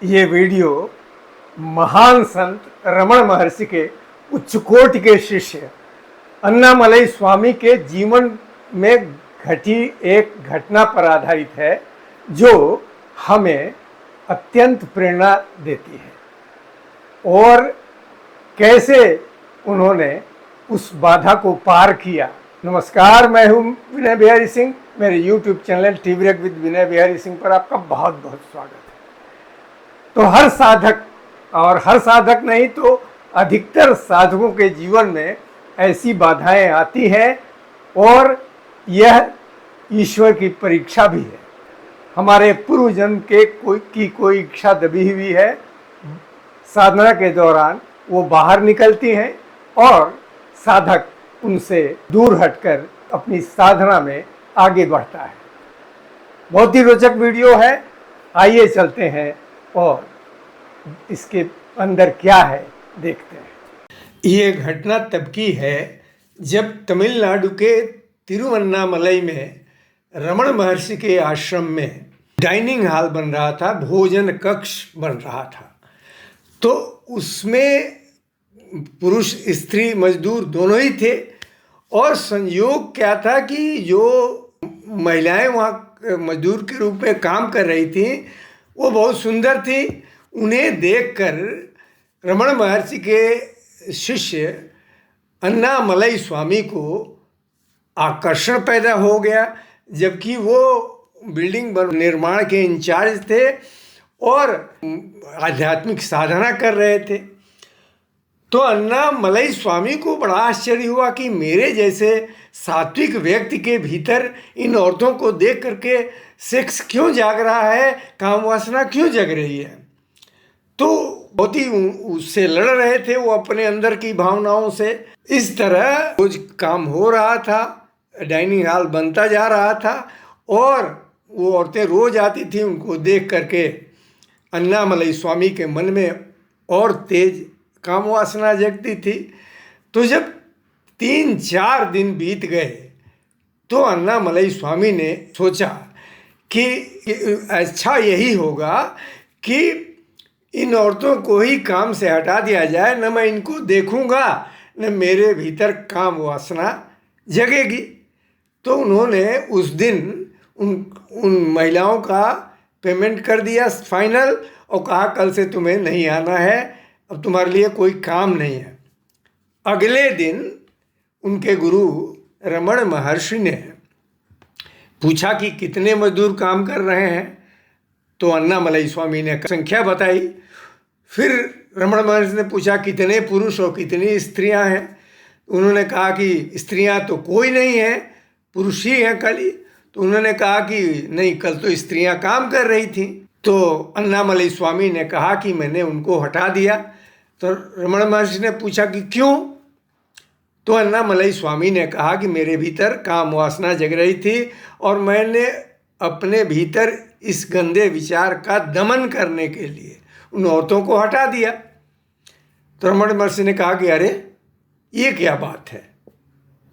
ये वीडियो महान संत रमण महर्षि के उच्च कोटि के शिष्य अन्नामलई स्वामी के जीवन में घटी एक घटना पर आधारित है जो हमें अत्यंत प्रेरणा देती है और कैसे उन्होंने उस बाधा को पार किया। नमस्कार, मैं हूं विनय बिहारी सिंह। मेरे YouTube channel TV with Vinay Bihari Singh पर आपका बहुत बहुत स्वागत है। तो हर साधक, और हर साधक नहीं तो अधिकतर साधकों के जीवन में ऐसी बाधाएं आती हैं और यह ईश्वर की परीक्षा भी है। हमारे पूर्व जन्म के कोई इच्छा दबी हुई है, साधना के दौरान वो बाहर निकलती हैं और साधक उनसे दूर हटकर अपनी साधना में आगे बढ़ता है। बहुत ही रोचक वीडियो है, आइए चलते हैं और इसके अंदर क्या है देखते हैं। ये घटना तब की है जब तमिलनाडु के तिरुवन्नामलई में रमण महर्षि के आश्रम में डाइनिंग हॉल बन रहा था, भोजन कक्ष बन रहा था। तो उसमें पुरुष स्त्री मजदूर दोनों ही थे और संयोग क्या था कि जो महिलाएं वहाँ मजदूर के रूप में काम कर रही थी वो बहुत सुंदर थी। उन्हें देखकर रमण महर्षि के शिष्य अन्नामलई स्वामी को आकर्षण पैदा हो गया, जबकि वो बिल्डिंग निर्माण के इंचार्ज थे और आध्यात्मिक साधना कर रहे थे। तो अन्नामलई स्वामी को बड़ा आश्चर्य हुआ कि मेरे जैसे सात्विक व्यक्ति के भीतर इन औरतों को देख करके सेक्स क्यों जाग रहा है, काम वासना क्यों जग रही है। तो बहुत ही उससे लड़ रहे थे वो अपने अंदर की भावनाओं से। इस तरह रोज काम हो रहा था, डाइनिंग हॉल बनता जा रहा था और वो औरतें रोज आती थी। उनको देख करके अन्नामलई स्वामी के मन में और तेज काम वासना जगती थी। तो जब 3-4 दिन बीत गए तो अन्नामलई स्वामी ने सोचा कि अच्छा यही होगा कि इन औरतों को ही काम से हटा दिया जाए, न मैं इनको देखूंगा न मेरे भीतर काम वासना जगेगी। तो उन्होंने उस दिन उन महिलाओं का पेमेंट कर दिया फाइनल और कहा कल से तुम्हें नहीं आना है, अब तुम्हारे लिए कोई काम नहीं है। अगले दिन उनके गुरु रमण महर्षि ने पूछा कि कितने मजदूर काम कर रहे हैं। तो अन्नामलई स्वामी ने संख्या बताई। फिर रमण महर्षि ने पूछा कितने पुरुष और कितनी स्त्रियां हैं। उन्होंने कहा कि स्त्रियां तो कोई नहीं है, पुरुष ही हैं खाली। तो उन्होंने कहा कि नहीं, कल तो स्त्रियां काम कर रही थी। तो अन्नामलई स्वामी ने कहा कि मैंने उनको हटा दिया। तो रमण महर्षि ने पूछा कि क्यों। तो अन्नामलई स्वामी ने कहा कि मेरे भीतर काम वासना जग रही थी और मैंने अपने भीतर इस गंदे विचार का दमन करने के लिए उन औरतों को हटा दिया। तो रमण महर्षि ने कहा कि अरे ये क्या बात है,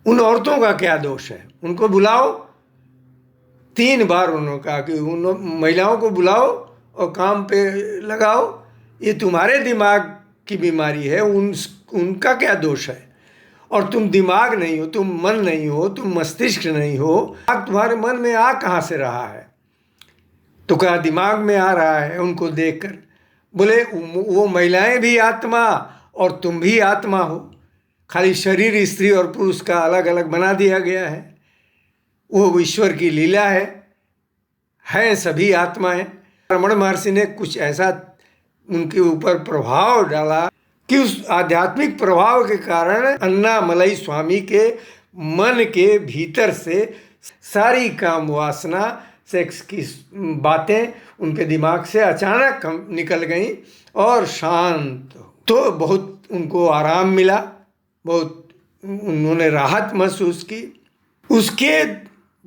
उन औरतों का क्या दोष है, उनको बुलाओ। 3 बार उन्होंने कहा कि उन महिलाओं को बुलाओ और काम पे लगाओ। ये तुम्हारे दिमाग की बीमारी है, उनका क्या दोष है। और तुम दिमाग नहीं हो, तुम मन नहीं हो, तुम मस्तिष्क नहीं हो, तुम्हारे मन में आ कहाँ से रहा है। तो कहा दिमाग में आ रहा है उनको देखकर। बोले वो महिलाएं भी आत्मा और तुम भी आत्मा हो, खाली शरीर स्त्री और पुरुष का अलग अलग बना दिया गया है। वो ईश्वर की लीला है सभी आत्माएं। रमण महर्षि ने कुछ ऐसा उनके ऊपर प्रभाव डाला कि उस आध्यात्मिक प्रभाव के कारण अन्नामलई स्वामी के मन के भीतर से सारी काम वासना, सेक्स की बातें उनके दिमाग से अचानक निकल गईं और शांत। तो बहुत उनको आराम मिला, बहुत उन्होंने राहत महसूस की। उसके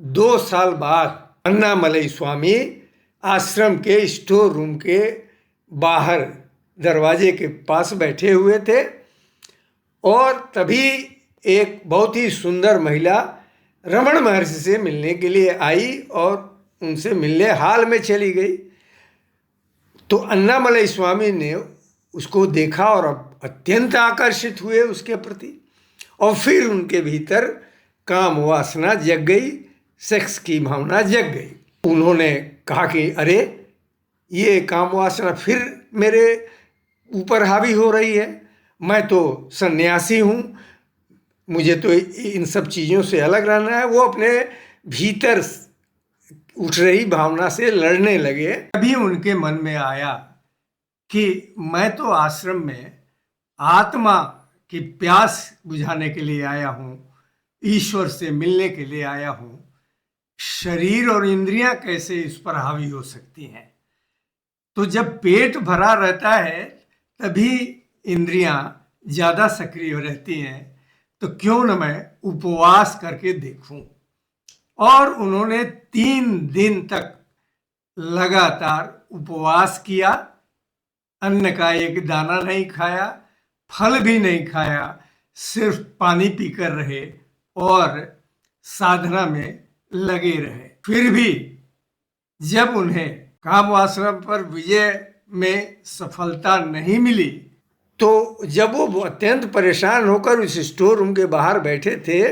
2 साल बाद अन्नामलई स्वामी आश्रम के स्टोर रूम के बाहर दरवाजे के पास बैठे हुए थे और तभी एक बहुत ही सुंदर महिला रमण महर्षि से मिलने के लिए आई और उनसे मिलने हाल में चली गई। तो अन्नामलई स्वामी ने उसको देखा और अत्यंत आकर्षित हुए उसके प्रति, और फिर उनके भीतर काम वासना जग गई, सेक्स की भावना जग गई। उन्होंने कहा कि अरे ये काम वासना फिर मेरे ऊपर हावी हो रही है, मैं तो सन्यासी हूँ, मुझे तो इन सब चीज़ों से अलग रहना है। वो अपने भीतर उठ रही भावना से लड़ने लगे। तभी उनके मन में आया कि मैं तो आश्रम में आत्मा की प्यास बुझाने के लिए आया हूँ, ईश्वर से मिलने के लिए आया हूँ, शरीर और इंद्रियां कैसे इस पर हावी हो सकती हैं। तो जब पेट भरा रहता है तभी इंद्रियां ज़्यादा सक्रिय रहती हैं, तो क्यों न मैं उपवास करके देखूं। और उन्होंने 3 दिन तक लगातार उपवास किया, अन्न का एक दाना नहीं खाया, फल भी नहीं खाया, सिर्फ पानी पीकर रहे और साधना में लगे रहे। फिर भी जब उन्हें काम वासना पर विजय में सफलता नहीं मिली, तो जब वो अत्यंत परेशान होकर उस स्टोर रूम के बाहर बैठे थे,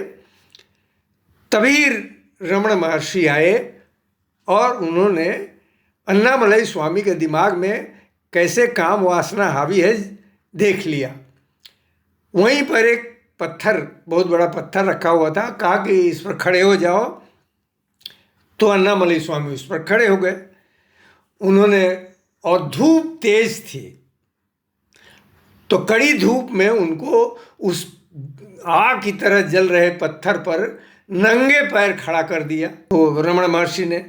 तभी रमण महर्षि आए और उन्होंने अन्नामलई स्वामी के दिमाग में कैसे काम वासना हावी है देख लिया। वहीं पर एक पत्थर, बहुत बड़ा पत्थर रखा हुआ था, कहा कि इस पर खड़े हो जाओ। तो अन्नामलई स्वामी उस पर खड़े हो गए। उन्होंने, और धूप तेज थी, तो कड़ी धूप में उनको उस आग की तरह जल रहे पत्थर पर नंगे पैर खड़ा कर दिया तो रमण महर्षि ने,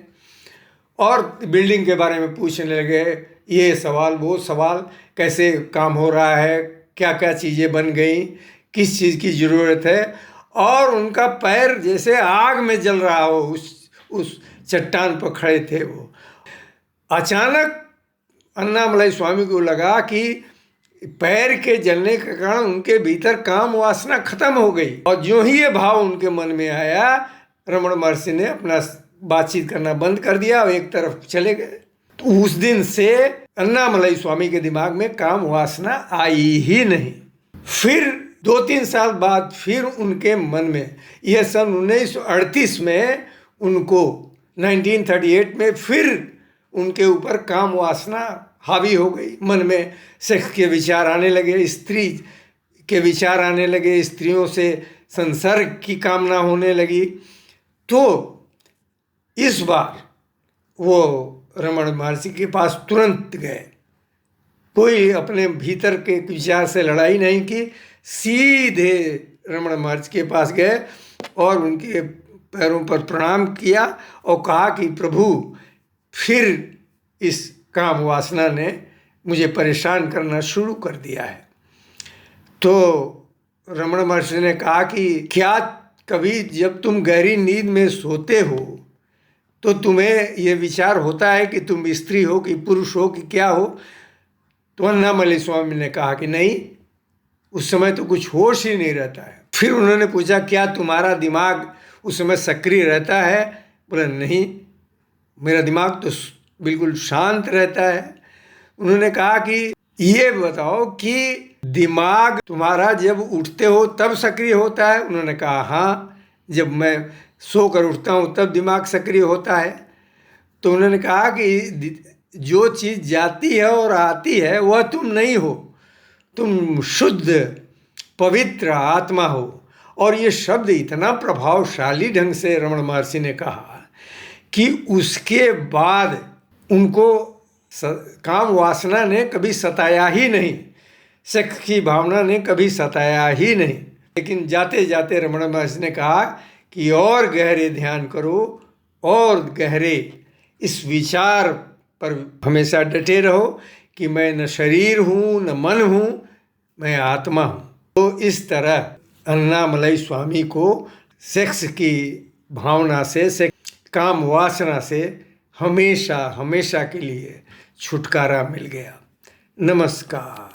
और बिल्डिंग के बारे में पूछने लगे, ये सवाल वो सवाल, कैसे काम हो रहा है, क्या क्या चीज़ें बन गई, किस चीज़ की ज़रूरत है। और उनका पैर जैसे आग में जल रहा हो, उस चट्टान पर खड़े थे वो। अचानक अन्नामलई स्वामी को लगा कि पैर के जलने के कारण उनके भीतर काम वासना खत्म हो गई, और जो ही ये भाव उनके मन में आया, रमण महर्षि ने अपना बातचीत करना बंद कर दिया और एक तरफ चले गए। तो उस दिन से अन्नामलई स्वामी के दिमाग में काम वासना आई ही नहीं। फिर 2-3 साल बाद फिर उनके मन में, यह सन 1938 में, उनको 1938 में फिर उनके ऊपर काम वासना हावी हो गई। मन में सेक्स के विचार आने लगे, स्त्री के विचार आने लगे, स्त्रियों से संसर्ग की कामना होने लगी। तो इस बार वो रमण महर्षि के पास तुरंत गए, कोई अपने भीतर के विचार से लड़ाई नहीं की, सीधे रमण महर्षि के पास गए और उनके पैरों पर प्रणाम किया और कहा कि प्रभु, फिर इस काम वासना ने मुझे परेशान करना शुरू कर दिया है। तो रमण महर्षि ने कहा कि क्या कभी जब तुम गहरी नींद में सोते हो तो तुम्हें ये विचार होता है कि तुम स्त्री हो कि पुरुष हो कि क्या हो? तो अन्नामलई स्वामी ने कहा कि नहीं, उस समय तो कुछ होश ही नहीं रहता है। फिर उन्होंने पूछा, क्या तुम्हारा दिमाग उस समय सक्रिय रहता है? बोला नहीं, मेरा दिमाग तो बिल्कुल शांत रहता है। उन्होंने कहा कि ये बताओ कि दिमाग तुम्हारा जब उठते हो तब सक्रिय होता है? उन्होंने कहा हाँ, जब मैं सोकर उठता हूँ तब दिमाग सक्रिय होता है। तो उन्होंने कहा कि जो चीज़ जाती है और आती है वह तुम नहीं हो, तुम शुद्ध पवित्र आत्मा हो। और ये शब्द इतना प्रभावशाली ढंग से रमण महर्षि ने कहा कि उसके बाद उनको काम वासना ने कभी सताया ही नहीं, सेक्स की भावना ने कभी सताया ही नहीं। लेकिन जाते जाते रमण महर्षि ने कहा कि और गहरे ध्यान करो, और गहरे इस विचार पर हमेशा डटे रहो कि मैं न शरीर हूँ न मन हूँ, मैं आत्मा हूँ। तो इस तरह अन्नामलई स्वामी को सेक्स की भावना से, काम वासना से हमेशा हमेशा के लिए छुटकारा मिल गया। नमस्कार।